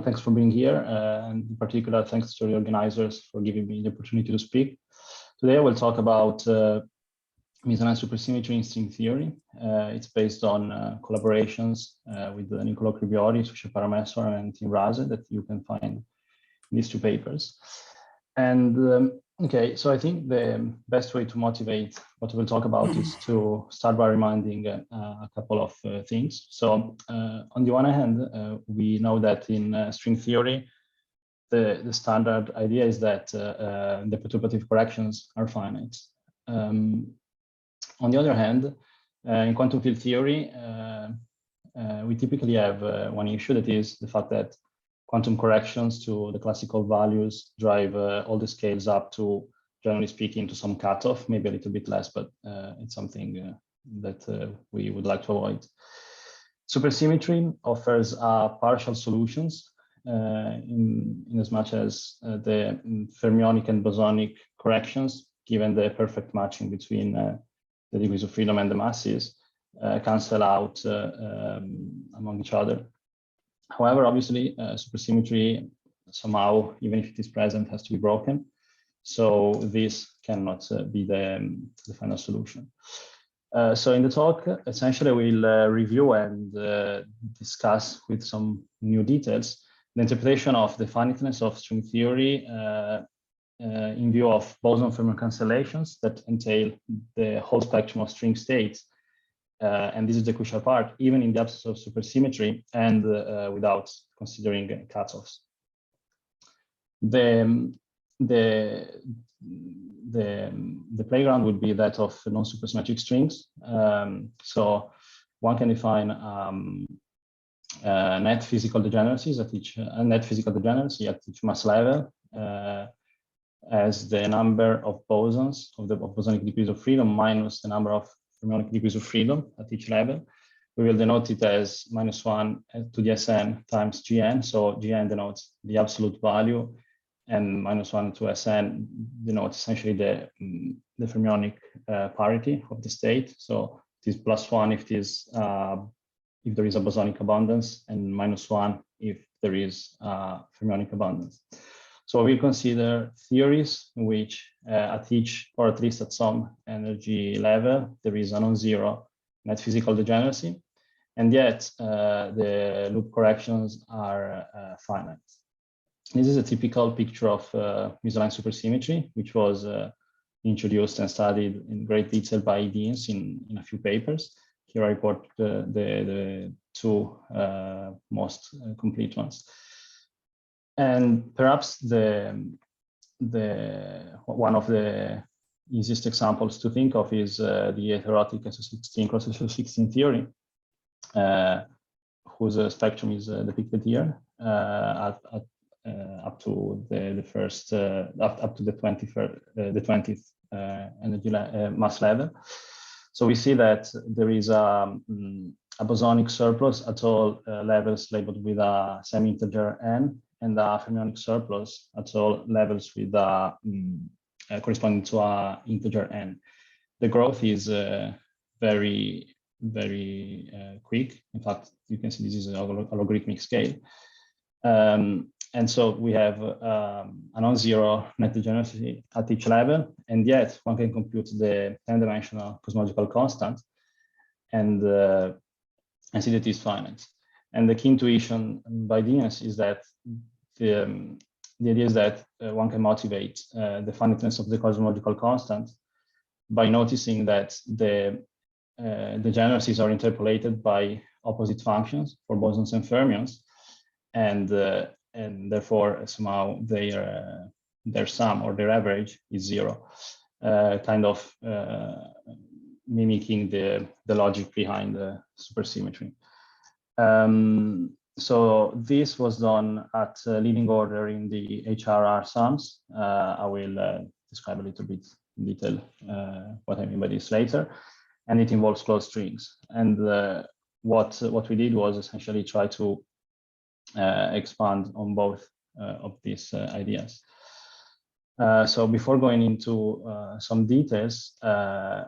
thanks for being here, and in particular, thanks to the organizers for giving me the opportunity to speak. Today, I will talk about Misaligned supersymmetry in string theory. It's based on collaborations with Niccolò Crivioli, Sucia Parameswar, and Tim Rase that you can find in these two papers. And okay, so I think the best way to motivate what we'll talk about is to start by reminding a couple of things. So on the one hand, we know that in string theory, the standard idea is that the perturbative corrections are finite. On the other hand, in quantum field theory, we typically have one issue, that is the fact that quantum corrections to the classical values drive all the scales up to, generally speaking, to some cutoff, maybe a little bit less, but it's something that we would like to avoid. Supersymmetry offers partial solutions in as much as the fermionic and bosonic corrections, given the perfect matching between the degrees of freedom and the masses, cancel out among each other. However, obviously, supersymmetry somehow, even if it is present, has to be broken. So this cannot be the final solution. So in the talk, essentially, we'll review and discuss with some new details the interpretation of the finiteness of string theory in view of boson fermionic cancellations that entail the whole spectrum of string states. And this is the crucial part, even in the absence of supersymmetry and without considering cutoffs. The playground would be that of non-supersymmetric strings. So one can define net physical degeneracies at each mass level as the number of bosons of bosonic degrees of freedom minus the number of fermionic degrees of freedom at each level. We will denote it as -1 to the Sn times Gn. So Gn denotes the absolute value, and -1 to Sn denotes essentially the fermionic parity of the state. So it is +1 if it is if there is a bosonic abundance, and -1 if there is fermionic abundance. So we consider theories in which at each, or at least at some energy level, there is a non-zero net physical degeneracy, and yet the loop corrections are finite. This is a typical picture of Misaligned supersymmetry, which was introduced and studied in great detail by Deans in a few papers. Here I report the two most complete ones. And perhaps one of the easiest examples to think of is the heterotic SO16 cross SO16 theory, whose spectrum is depicted here up to the 20th energy mass level. So we see that there is a bosonic surplus at all levels labeled with a semi-integer n, and a fermionic surplus at all levels with corresponding to a integer n. The growth is very, very quick. In fact, you can see this is a logarithmic scale. And so we have a non-zero net degeneracy at each level, and yet one can compute the 10-dimensional cosmological constant and see that it's finite. And the key intuition by Deans is that the idea is that one can motivate the finiteness of the cosmological constant by noticing that the degeneracies are interpolated by opposite functions for bosons and fermions, and therefore somehow their sum or their average is zero, kind of mimicking the logic behind the supersymmetry. So this was done at leading order in the HRR sums. I will describe a little bit in detail what I mean by this later, and it involves closed strings. And what we did was essentially try to expand on both of these ideas. So before going into some details, I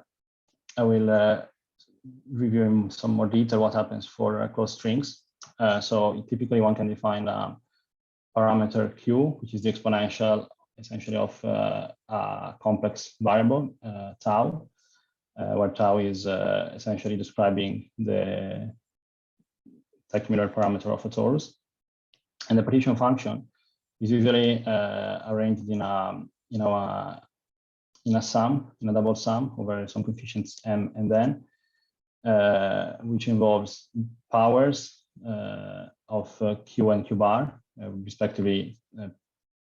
will review in some more detail what happens for closed strings. So typically one can define a parameter q, which is the exponential essentially of a complex variable, tau, where tau is essentially describing the Teichmüller parameter of a torus. And the partition function is usually arranged in a sum, in a double sum over some coefficients m and n, which involves powers of q and q bar, respectively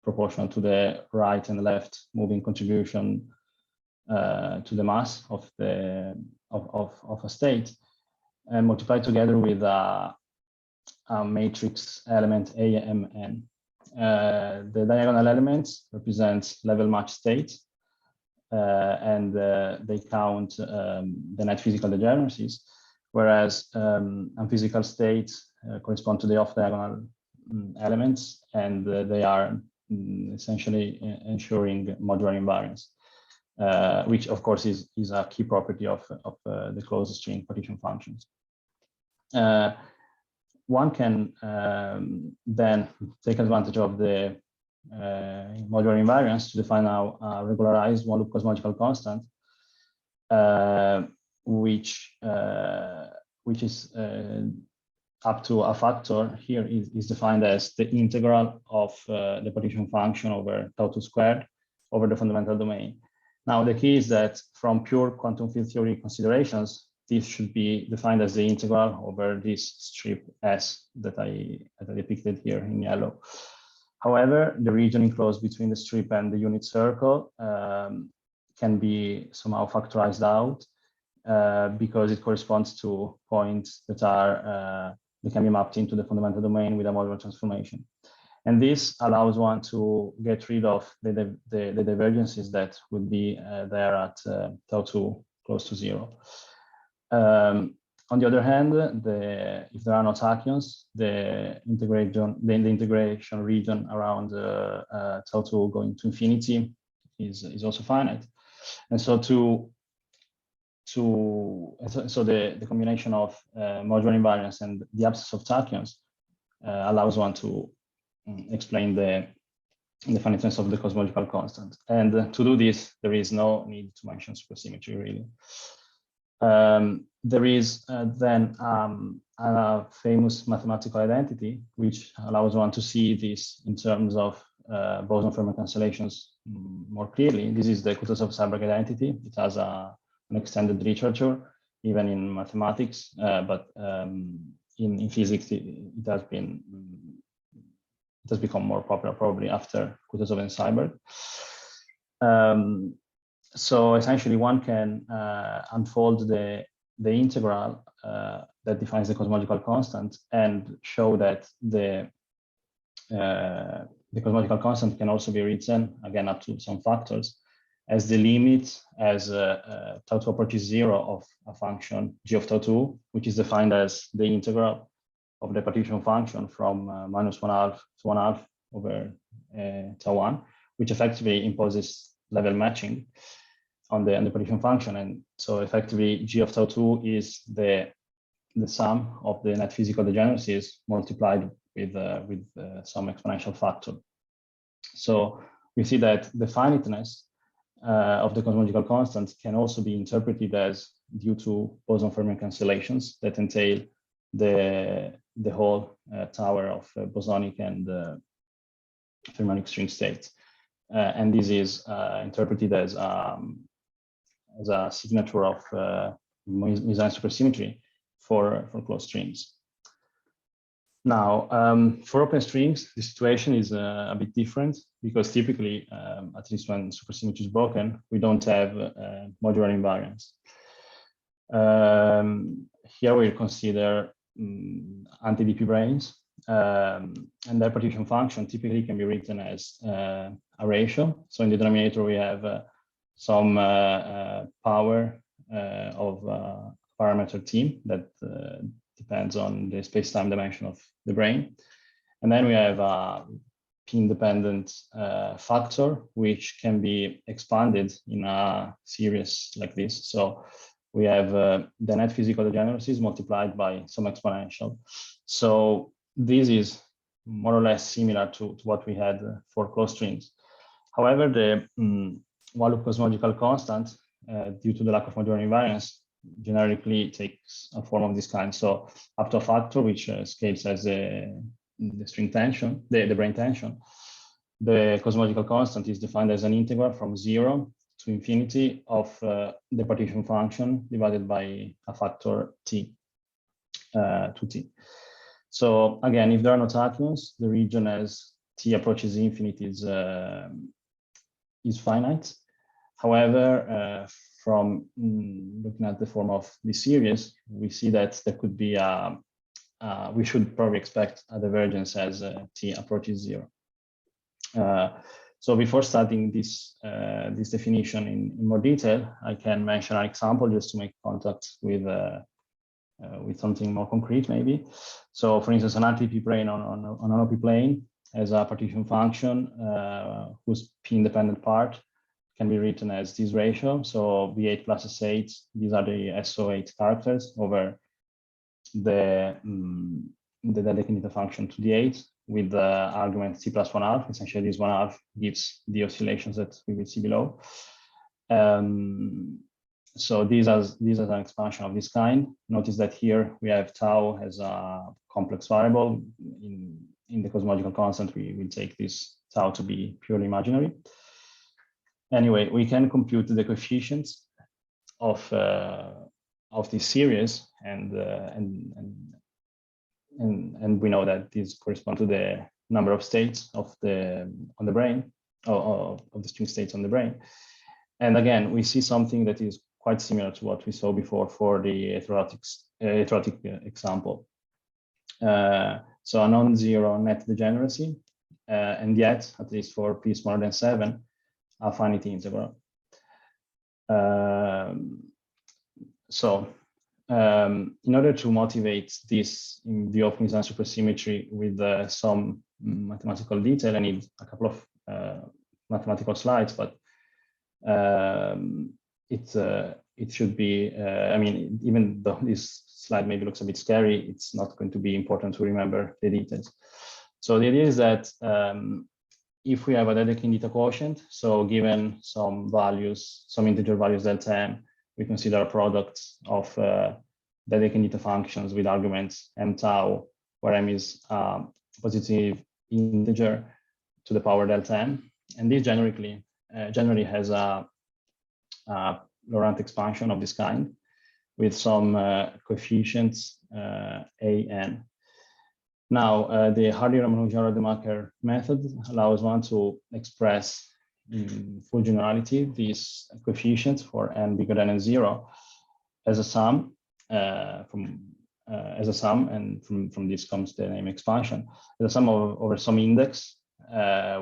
proportional to the right and left moving contribution to the mass of a state, and multiplied together with a matrix element A, M, N. The diagonal elements represent level match states, and they count the net physical degeneracies, whereas unphysical states correspond to the off-diagonal elements, and they are essentially ensuring modular invariance, which of course is a key property of the closed string partition functions. One can then take advantage of the modular invariance to define now a regularized one-loop cosmological constant, which is up to a factor. Here is defined as the integral of the partition function over tau2 squared over the fundamental domain. Now the key is that from pure quantum field theory considerations, this should be defined as the integral over this strip S that I depicted here in yellow. However, the region enclosed between the strip and the unit circle can be somehow factorized out because it corresponds to points that can be mapped into the fundamental domain with a modular transformation. And this allows one to get rid of the divergences that would be there at tau2 close to 0. On the other hand, if there are no tachyons, the integration region around tau2 going to infinity is also finite. And so the combination of modular invariance and the absence of tachyons allows one to explain the finiteness of the cosmological constant. And to do this, there is no need to mention supersymmetry, really. There is then a famous mathematical identity which allows one to see this in terms of boson-Fermi cancellations more clearly. This is the Kutuzov-Seiberg identity. It has an extended literature, even in mathematics, but in physics it has become more popular probably after Kutuzov and Seiberg. So essentially, one can unfold the integral that defines the cosmological constant and show that the cosmological constant can also be written, again, up to some factors, as the limit as tau2 approaches 0 of a function g of tau2, which is defined as the integral of the partition function from -1/2 to 1/2 over tau1, which effectively imposes level matching on the partition function. And so effectively g of tau2 is the sum of the net physical degeneracies multiplied with some exponential factor. So we see that the finiteness of the cosmological constant can also be interpreted as due to boson-Fermi cancellations that entail the whole tower of bosonic and fermionic string states. And this is interpreted as a signature of Misaligned supersymmetry for closed strings. Now, for open strings, the situation is a bit different because typically, at least when supersymmetry is broken, we don't have modular invariance. Here we consider anti-DP branes, and their partition function typically can be written as a ratio. So in the denominator, we have some power of parameter t that depends on the space-time dimension of the brane. And then we have a p-independent factor, which can be expanded in a series like this. So we have the net physical degeneracies multiplied by some exponential. So this is more or less similar to what we had for closed strings. However, the value of cosmological constant, due to the lack of modular invariance, generically takes a form of this kind. So up to a factor which scales as the string tension, the brain tension, the cosmological constant is defined as an integral from 0 to infinity of the partition function divided by a factor t, 2t. So again, if there are no tachyons, the region as t approaches infinity is finite. However, from looking at the form of this series, we see that there could be we should probably expect a divergence as t approaches 0. So before starting this definition in more detail, I can mention an example just to make contact with something more concrete, maybe. So, for instance, an RTP plane on an OP plane has a partition function whose p-independent part can be written as this ratio. So V8 plus S8, these are the SO8 characters over the Dedekind function to the 8 with the argument t plus 1/2. Essentially, this 1/2 gives the oscillations that we will see below. So these are an expansion of this kind. Notice that here we have tau as a complex variable. In the cosmological constant, we will take this tau to be purely imaginary. Anyway, we can compute the coefficients of this series, and we know that these correspond to the number of states on the brain, of the string states on the brain. And again, we see something that is quite similar to what we saw before for the heterotic example. So a non-zero net degeneracy, and yet, at least for p smaller than 7, a finite integral. In order to motivate this in the open Misaligned supersymmetry with some mathematical detail, I need a couple of mathematical slides, but it should be, I mean, even though this slide maybe looks a bit scary, it's not going to be important to remember the details. So the idea is that if we have a Dedekind quotient, so given some values, some integer values delta m, we consider a product of Dedekind functions with arguments m tau, where m is a positive integer to the power delta m, and this generally has a Laurent expansion of this kind with some coefficients a n. Now, the Hardy-Ramanujan-Rademacher method allows one to express in full generality these coefficients for n bigger than n0 as a sum, and from this comes the name expansion, as a sum over some index,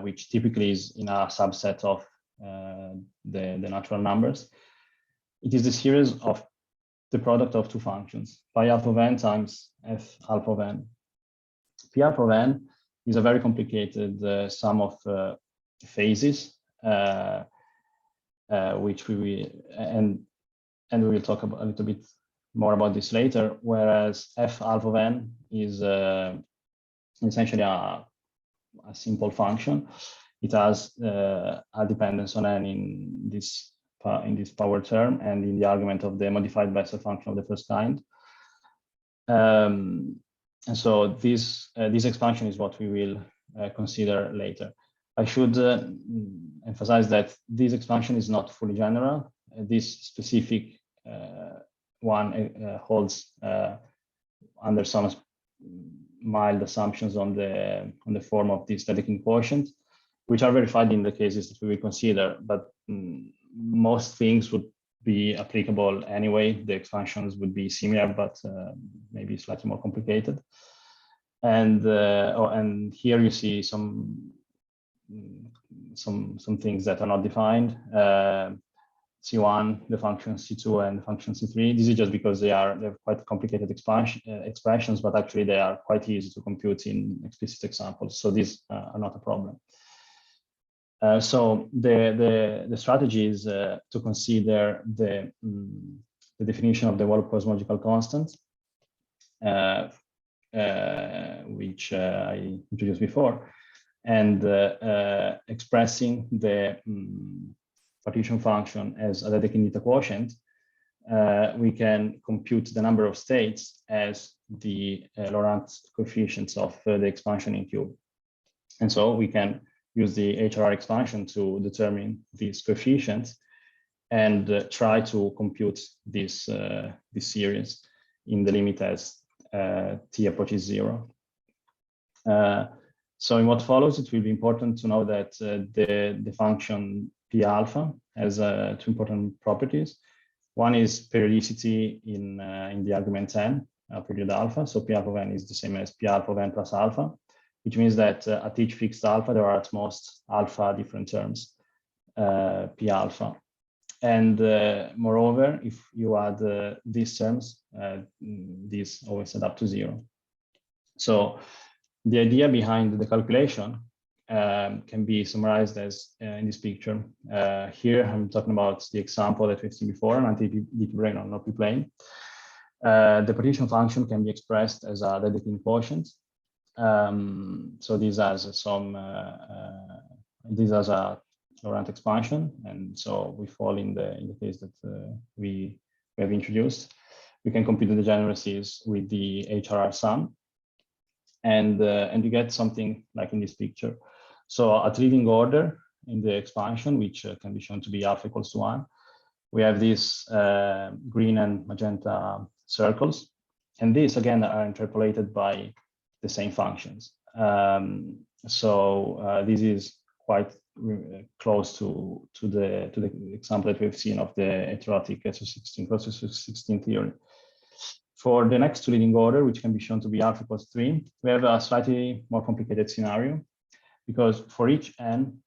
which typically is in a subset of the natural numbers. It is the series of the product of two functions, pi alpha of n times f alpha of n. P alpha of n is a very complicated sum of phases, which we will, and we will talk about a little bit more about this later. Whereas f alpha of n is essentially a simple function. It has a dependence on n in this power term and in the argument of the modified Bessel function of the first kind. And so this expansion is what we will consider later. I should emphasize that this expansion is not fully general. This specific one holds under some mild assumptions on the form of this Dedekind quotient, which are verified in the cases that we will consider. But most things would be applicable anyway. The expansions would be similar, but maybe slightly more complicated. And here you see some things that are not defined. C1, the function C2, and the function C3. This is just because they're quite complicated expressions, but actually they are quite easy to compute in explicit examples. So these are not a problem. So the strategy is to consider the definition of the value of cosmological constant which I introduced before, and expressing the partition function as a Dedekind quotient, we can compute the number of states as the Laurent coefficients of the expansion in Q. And so we can use the HRR expansion to determine these coefficients and try to compute this series in the limit as t approaches 0. So in what follows, it will be important to know that the function P alpha has two important properties. One is periodicity in the argument n, period alpha. So P alpha of n is the same as P alpha of n plus alpha, which means that at each fixed alpha, there are at most alpha different terms, P alpha. And moreover, if you add these terms, these always add up to 0. So the idea behind the calculation can be summarized as in this picture. Here, I'm talking about the example that we've seen before, an anti-DP brane on OP plane. The partition function can be expressed as a Dedekind quotient. So this has a Laurent expansion, and so we fall in the case that we have introduced. We can compute the degeneracies with the HRR sum, and you get something like in this picture. So at leading order in the expansion, which can be shown to be alpha equals to 1, we have these green and magenta circles, and these again are interpolated by the same functions. So this is quite close to the example that we've seen of the heterotic SO16 close to SO16 theory. For the next two leading order, which can be shown to be alpha equals 3, we have a slightly more complicated scenario, because for each n,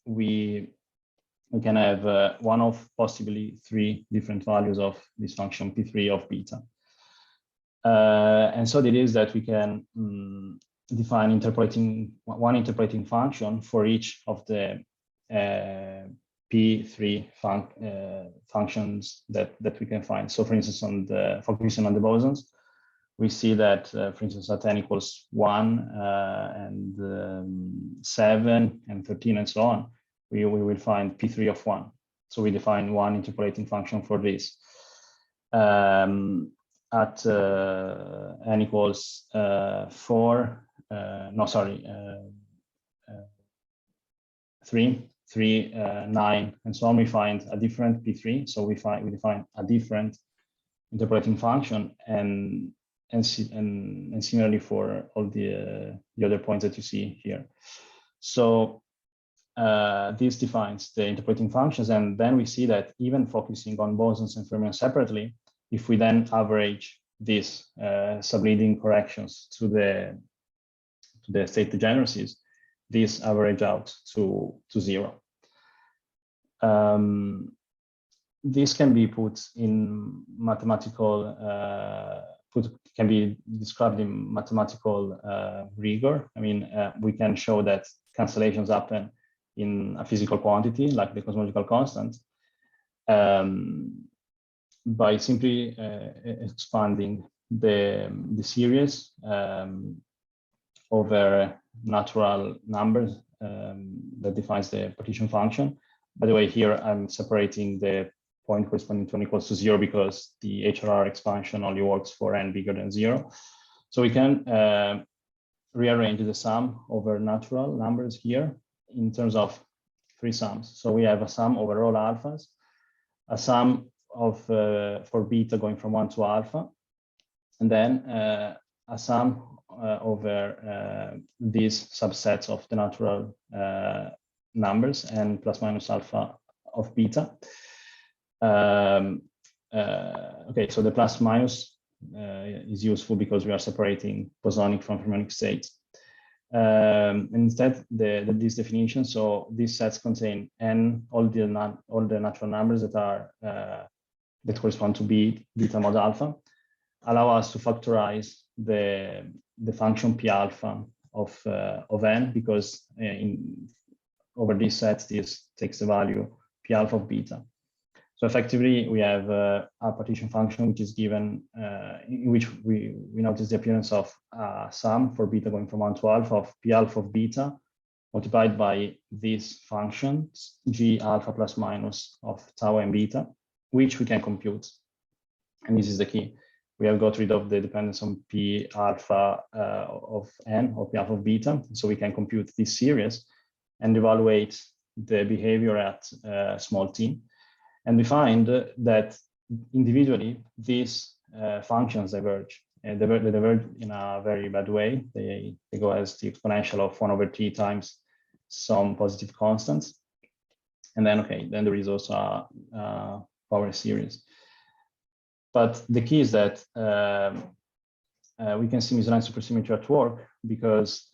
we can have one of possibly 3 different values of this function P3 of beta. And so it is that we can define one interpolating function for each of the P3 functions that we can find. So for instance, focusing on the bosons, we see that, for instance, at n equals 1 and 7 and 13 and so on, we will find P3 of 1. So we define one interpolating function for this. At n equals 3, 9, and so on, we find a different P3. So we define a different interpolating function, and similarly for all the other points that you see here. So this defines the interpolating functions, and then we see that even focusing on bosons and fermions separately, if we then average these subleading corrections to the state degeneracies, these average out to 0. This can be put in mathematical, can be described in mathematical rigor. I mean, we can show that cancellations happen in a physical quantity like the cosmological constant by simply expanding the series over natural numbers that defines the partition function. By the way, here I'm separating the point corresponding to n equals to 0 because the HRR expansion only works for n bigger than 0. So we can rearrange the sum over natural numbers here in terms of 3 sums. So we have a sum over all alphas, a sum of for beta going from 1 to alpha, and then a sum over these subsets of the natural numbers and plus minus alpha of beta. Okay, so the plus minus is useful because we are separating bosonic from fermionic states. Instead, this definition, so these sets contain n, all the natural numbers that are that correspond to beta mod alpha, allow us to factorize the function P alpha of n, because over these sets, this takes the value P alpha of beta. So effectively, we have a partition function which is given, in which we notice the appearance of a sum for beta going from 1 to alpha of p alpha of beta multiplied by these functions g alpha plus minus of tau and beta, which we can compute. And this is the key. We have got rid of the dependence on p alpha of n or p alpha of beta, so we can compute this series and evaluate the behavior at small t. And we find that individually these functions diverge. And they diverge in a very bad way. They go as the exponential of 1 over t times some positive constants. And then, okay, then there is also a power series. But the key is that we can see Misaligned supersymmetry at work because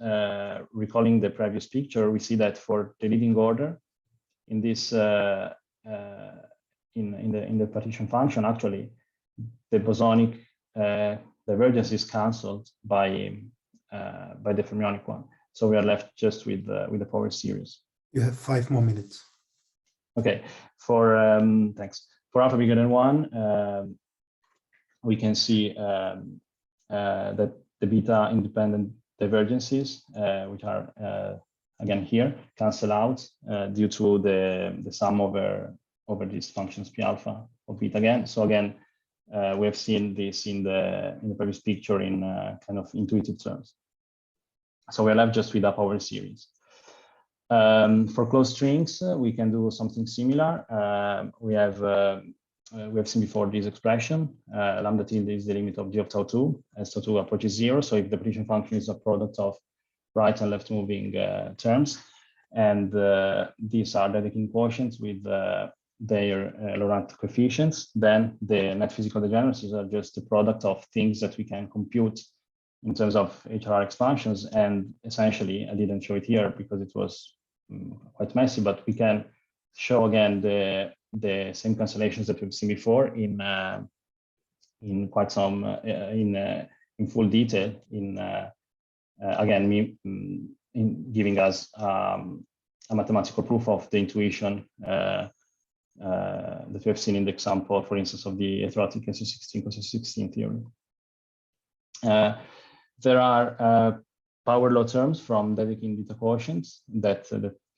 recalling the previous picture, we see that for the leading order in this in the partition function, actually, the bosonic divergence is cancelled by the fermionic one. So we are left just with the power series. You have 5 more minutes. Okay. For thanks. For alpha bigger than 1, we can see that the beta independent divergences, which are again here, cancel out due to the sum over these functions p alpha of beta again. So again, we have seen this in the previous picture in kind of intuitive terms. So we're left just with a power series. For closed strings, we can do something similar. We have seen before this expression. Lambda tilde is the limit of g of tau 2 as tau 2 approaches 0. So if the partition function is a product of right and left moving terms, and these are Dedekind quotients with their Laurent coefficients, then the net physical degeneracies are just the product of things that we can compute in terms of HRR expansions. And essentially, I didn't show it here because it was quite messy, but we can show again the same cancellations that we've seen before in quite some in full detail again in giving us a mathematical proof of the intuition that we have seen in the example, for instance, of the heterotic cancer-16 theory. There are power law terms from Dedekind beta quotients that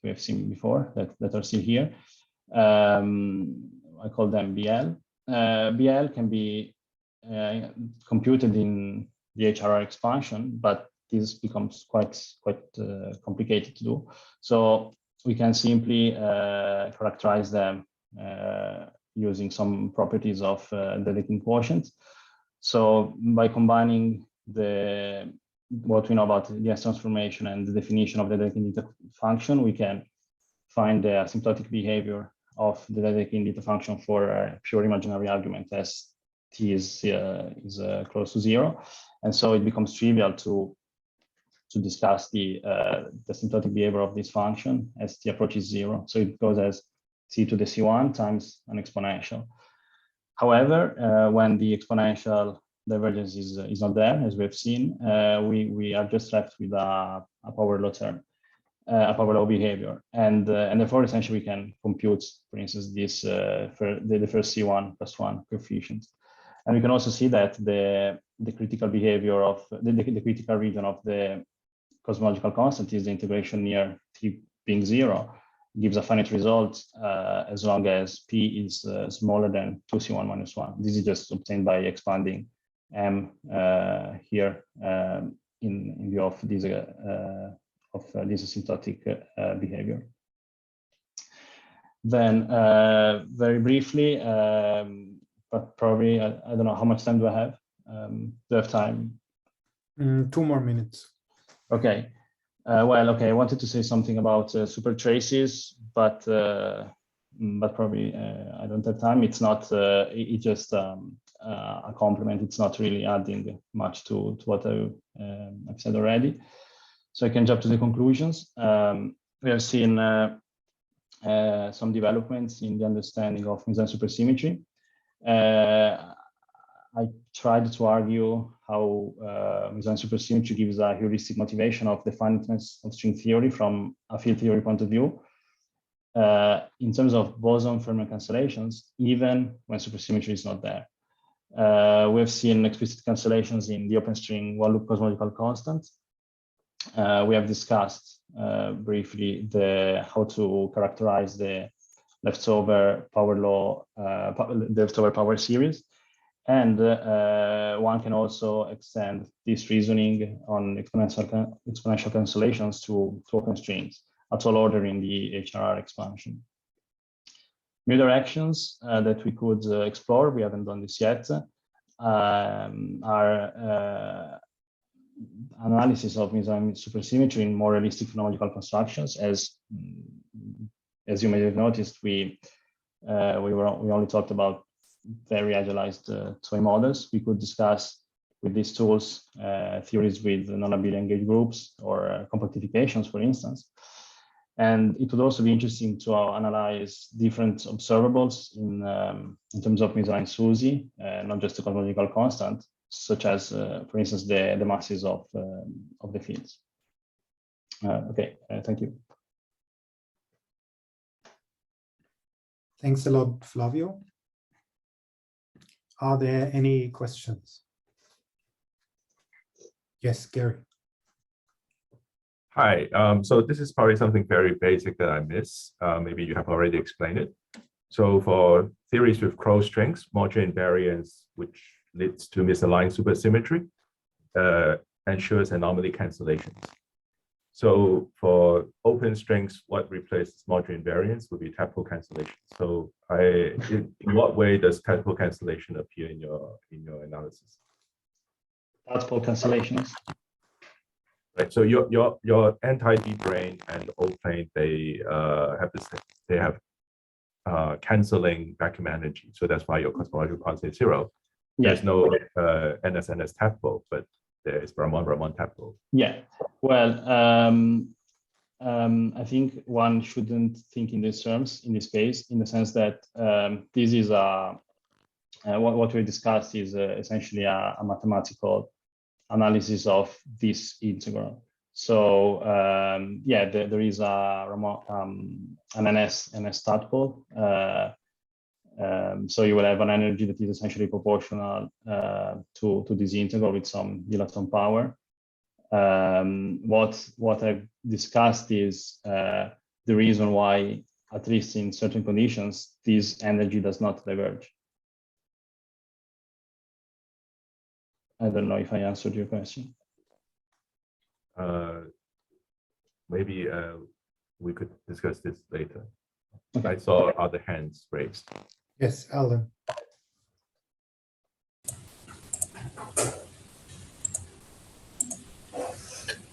we have seen before that are still here. I call them BL. BL can be computed in the HRR expansion, but this becomes quite complicated to do. So we can simply characterize them using some properties of Dedekind quotients. So by combining what we know about the S transformation and the definition of the Dedekind beta function, we can find the asymptotic behavior of the Dedekind beta function for a pure imaginary argument as t is close to 0, and so it becomes trivial to discuss the asymptotic behavior of this function as t approaches 0. So it goes as c to the c1 times an exponential. However, when the exponential divergence is not there, as we have seen, we are just left with a power law term, a power law behavior, and therefore essentially we can compute, for instance, this for the first c1 plus 1 coefficient, and we can also see that the critical behavior of the critical region of the cosmological constant is the integration near t being 0, gives a finite result as long as p is smaller than 2c1 minus 1. This is just obtained by expanding m here in view of this asymptotic behavior. Then very briefly, but probably I don't know how much time do I have. Do I have time? 2 more minutes. Okay. Well, okay. I wanted to say something about super traces, but probably I don't have time. It's not. It's just a complement. It's not really adding much to what I've said already. So I can jump to the conclusions. We have seen some developments in the understanding of Misaligned supersymmetry. I tried to argue how Misaligned supersymmetry gives a heuristic motivation of the finiteness of string theory from a field theory point of view. in terms of boson fermionic cancellations, even when supersymmetry is not there. We have seen explicit cancellations in the open string one loop cosmological constant. We have discussed briefly how to characterize the leftover power law, the leftover power series. And one can also extend this reasoning on exponential cancellations to open strings at all order in the HRR expansion. New directions that we could explore, we haven't done this yet, are analysis of Misaligned supersymmetry in more realistic phenomenological constructions. As you may have noticed, we only talked about very idealized toy models. We could discuss with these tools theories with non-abelian gauge groups or compactifications, for instance. And it would also be interesting to analyze different observables in terms of Misaligned SUSY, not just the cosmological constant, such as, for instance, the masses of the fields. Okay, thank you. Thanks a lot, Flavio. Are there any questions? Yes, Gary. Hi, so this is probably something very basic that I miss. Maybe you have already explained it. So for theories with closed strings, modular invariance, which leads to misaligned supersymmetry, ensures anomaly cancellations. So for open strings, what replaces modular invariance would be tadpole cancellation. So in what way does tadpole cancellation appear in your analysis? Tadpole cancellations. Right. So your anti-D brane and O plane, they have canceling vacuum energy. So that's why your cosmological constant is 0. Yeah. There's no NS tadpole, but there is Ramon tadpole. Yeah. Well, I think one shouldn't think in these terms in this case, in the sense that this is what we discussed is essentially a mathematical analysis of this integral. So yeah, there is an NS tadpole. So you will have an energy that is essentially proportional to this integral with some dilaton power. What I've discussed is the reason why, at least in certain conditions, this energy does not diverge. I don't know if I answered your question. Maybe we could discuss this later. Okay. I saw other hands raised. Yes, Alan.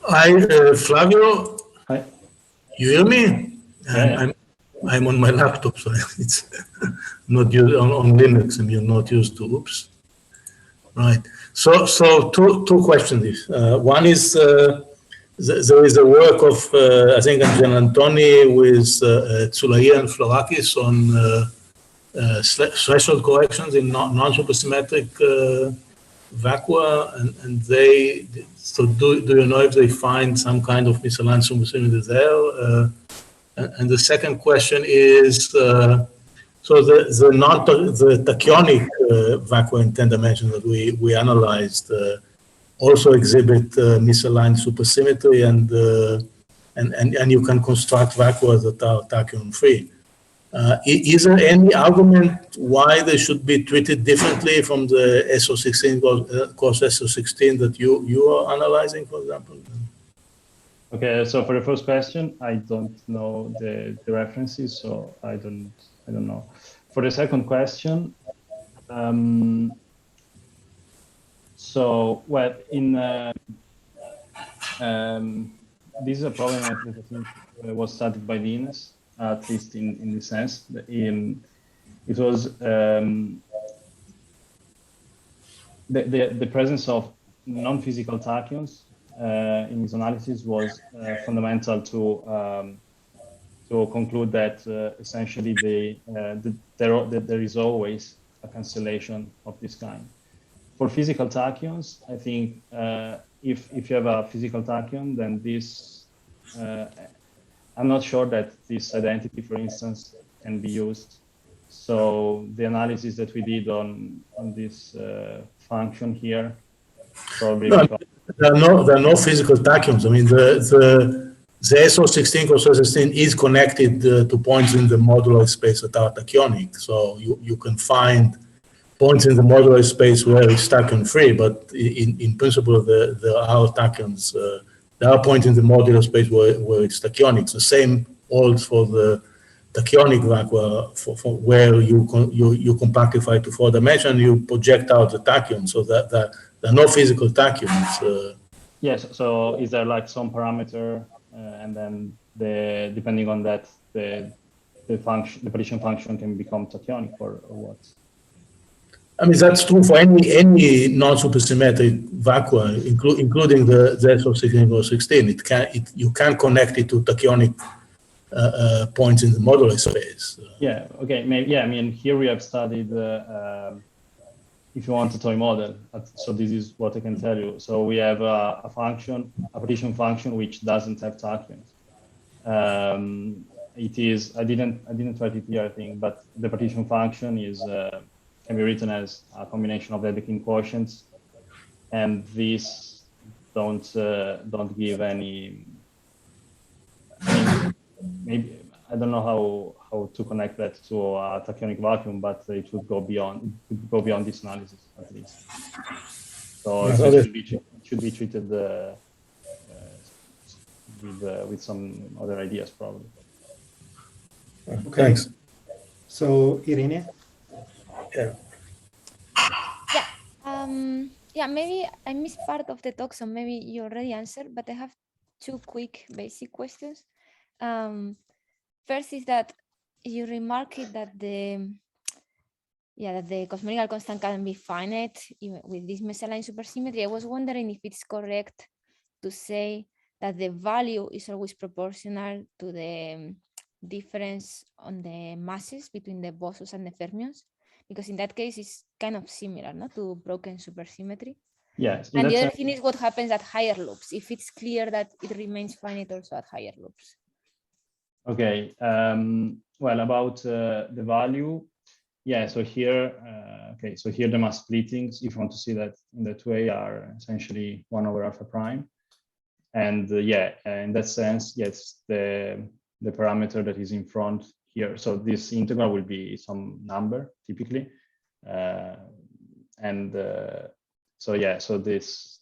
Hi, Flavio. Hi. You hear me? Yeah. I'm on my laptop, so it's not used on Linux, and you're not used to. Oops. Right. So two questions. One is there is a work of I think Antoni with Tsoulaïa and Florakis on threshold corrections in non-supersymmetric vacua, and they. So do you know if they find some kind of misaligned supersymmetry there? And the second question is. So the tachyonic vacua in 10 dimensions that we analyzed also exhibit misaligned supersymmetry, and you can construct vacua that are tachyon free. Is there any argument why they should be treated differently from the SO16 cos SO16 that you are analyzing, for example? Okay, so for the first question, I don't know the references, so I don't know. For the second question, so well, in this is a problem that I think was studied by Venus, at least in the sense that it was the presence of non-physical tachyons in his analysis was fundamental to conclude that essentially there is always a cancellation of this kind. For physical tachyons, I think if you have a physical tachyon, then this I'm not sure that this identity, for instance, can be used. So the analysis that we did on this function here probably No, there are no physical tachyons. I mean, the SO16 cos16 is connected to points in the modular space that are tachyonic. So you can find points in the modular space where it's tachyon free, but in principle, there are tachyons. There are points in the modular space where it's tachyonic. The same holds for the tachyonic vacua, for where you compactify to 4 dimension, you project out the tachyon, so that there are no physical tachyons. Yes. So is there like some parameter, and then depending on that, the partition function can become tachyonic or what? I mean, that's true for any non-supersymmetric vacua, including the SO16 or 16. You can connect it to tachyonic points in the modular space. Yeah. Okay. Maybe. Yeah. I mean, here we have studied, if you want a toy model. So this is what I can tell you. So we have a function, a partition function, which doesn't have tachyons. It is. I didn't write it here, I think, but the partition function is. Can be written as a combination of Dedekind quotients, and these don't give any. I mean, maybe I don't know how to connect that to a tachyonic vacuum, but it would go beyond. It could go beyond this analysis at least. So it should be treated with some other ideas probably. Okay. Thanks. So Irene? Yeah. Yeah, maybe I missed part of the talk, so maybe you already answered, but I have 2 quick basic questions. First is that you remarked that the cosmological constant can be finite even with this misaligned supersymmetry. I was wondering if it's correct to say that the value is always proportional to the difference on the masses between the bosons and the fermions, because in that case it's kind of similar, no, to broken supersymmetry. Yes. And the other thing is what happens at higher loops, if it's clear that it remains finite also at higher loops. Okay. Well, about the value, yeah. So here, okay. So here the mass splittings, if you want to see that in that way, are essentially 1 over alpha prime, and yeah, in that sense, yes, the parameter that is in front here. So this integral will be some number typically, and so yeah. So this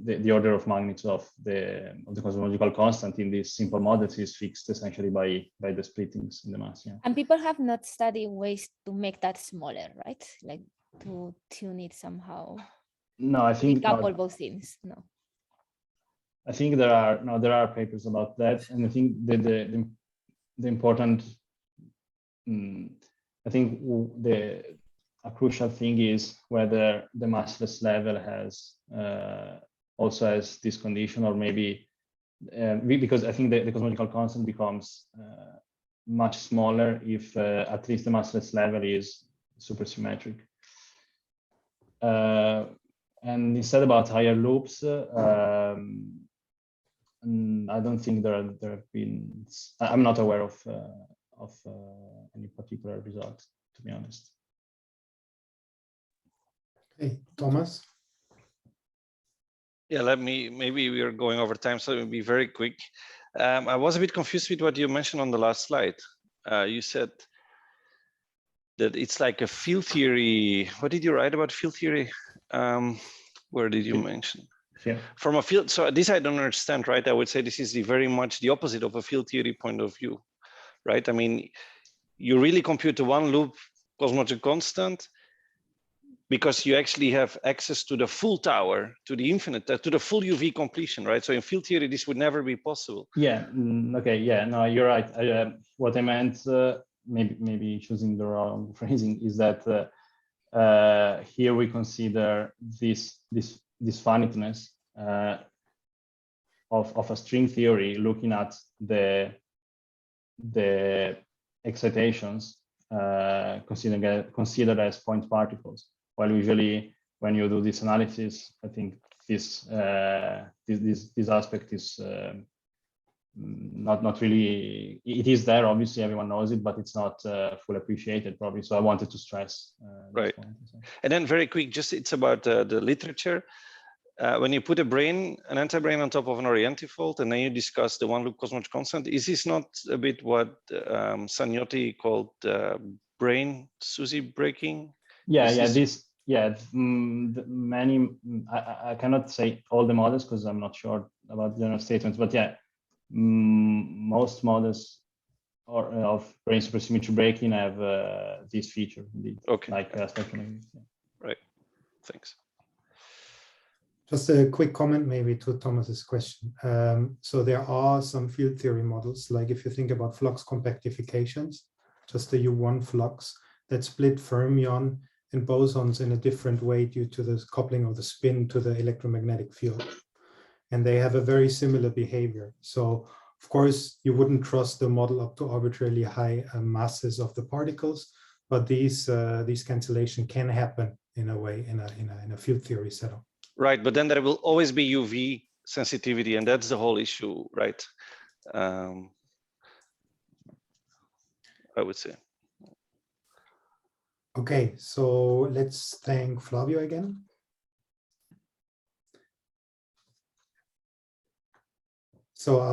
the order of magnitude of the cosmological constant in these simple models is fixed essentially by the splittings in the mass. Yeah. And people have not studied ways to make that smaller, right? Like to tune it somehow. No, I think decouple both things. No. I think there are papers about that, and I think the important, I think a crucial thing is whether the massless level has also has this condition, or maybe because I think the cosmological constant becomes much smaller if at least the massless level is supersymmetric. And instead about higher loops, I don't think there have been. I'm not aware of any particular results, to be honest. Hey, Thomas? Yeah, maybe we are going over time, so it will be very quick. I was a bit confused with what you mentioned on the last slide. You said that it's like a field theory. What did you write about field theory? Where did you mention? Yeah. From a field, so this I don't understand, right? I would say this is very much the opposite of a field theory point of view, right? I mean, you really compute the one loop cosmological constant because you actually have access to the full tower, to the infinite, to the full UV completion, right? So in field theory, this would never be possible. Yeah. Okay. Yeah. No, you're right. What I meant, maybe choosing the wrong phrasing, is that here we consider this finiteness of a string theory, looking at the excitations considered as point particles. While usually when you do this analysis, I think this aspect is not really, it is there, obviously everyone knows it, but it's not fully appreciated probably. So I wanted to stress this Right. point. And then very quick, just it's about the literature. When you put an anti-brane on top of an orientifold, and then you discuss the one loop cosmological constant, is this not a bit what Sagnotti called brane SUSY breaking? Many, I cannot say all the models because I'm not sure about general statements, but yeah, most models of brane supersymmetry breaking have this feature indeed. Okay. Like spectrum. Right. Thanks. Just a quick comment maybe to Thomas's question. So there are some field theory models, like if you think about flux compactifications, just the U1 flux that split fermion and bosons in a different way due to the coupling of the spin to the electromagnetic field. And they have a very similar behavior. So of course, you wouldn't trust the model up to arbitrarily high masses of the particles, but these cancellation can happen in a way in a field theory setup. Right, but then there will always be UV sensitivity, and that's the whole issue, right? I would say. Okay, so let's thank Flavio again. So